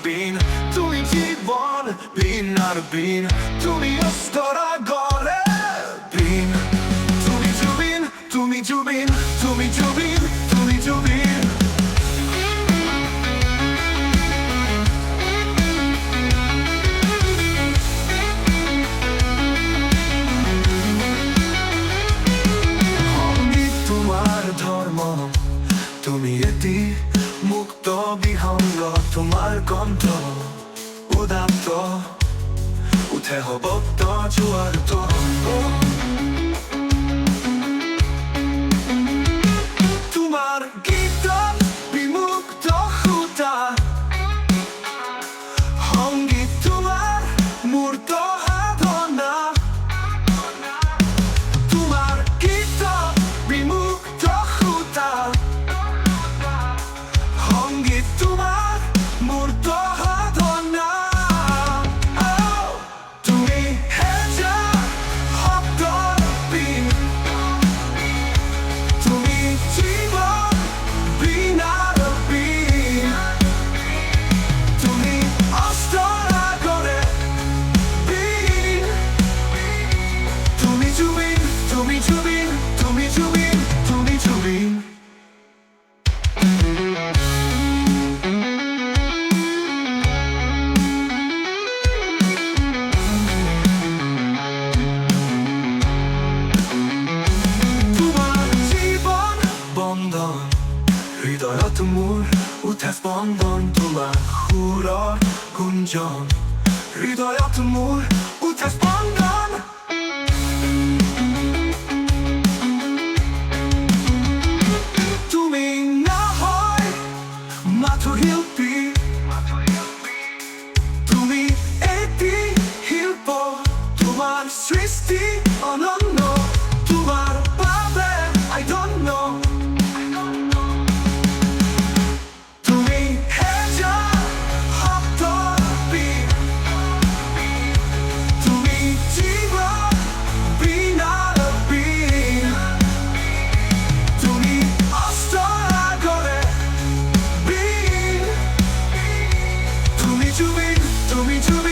বিন, তুমি জীবন বিন আর বিন, তুমি অস্তরা গড়ে বিন, তুমি জুবিন, তুমি জুবিন, তুমি জুবিন, তুমি জুবিন। সঙ্গীত তোমার ধর্ম, তুমি এটি মুক্ত বিহঙ্গ, তোমার কণ্ঠ উদাত্ত উঠে হবত্ত জোয়ার তো। তোমার গীত বিমুক্ত সুতা, সঙ্গীত তোমার মূর্ত সাধনা, তোমার গীত বিমুক্ত সুতা, সঙ্গীত তোমার মূর্ত সাধনা। তুমি হেজা শব্দৰ বিন, তুমি জীবন বিনাৰ বিন, তুমি অস্তৰা গড়ে বিন, তুমি জুবিন, তুমি জুবিন, তুমি জুবিন, তুমি জুবিন। তোমাৰ জীৱন বন্ধন, হৃদয়ত মোৰ উঠে স্পন্দন, তোমাৰ সুৰৰ গুঞ্জন, হৃদয়ত মোৰ উঠে স্পন্দন। তুমি নহয় মাথো শিল্পী, তুমি এটি শিল্প, তোমাৰ সৃষ্টি অনন্য, তোমাৰ বাবে I don't know। তুমি হেজা শব্দৰ বিন, তুমি জীবন বিনাৰ বিন, তুমি অস্তৰা গড়ে বিন, তুমি জুবিন, তুমি জুবিন।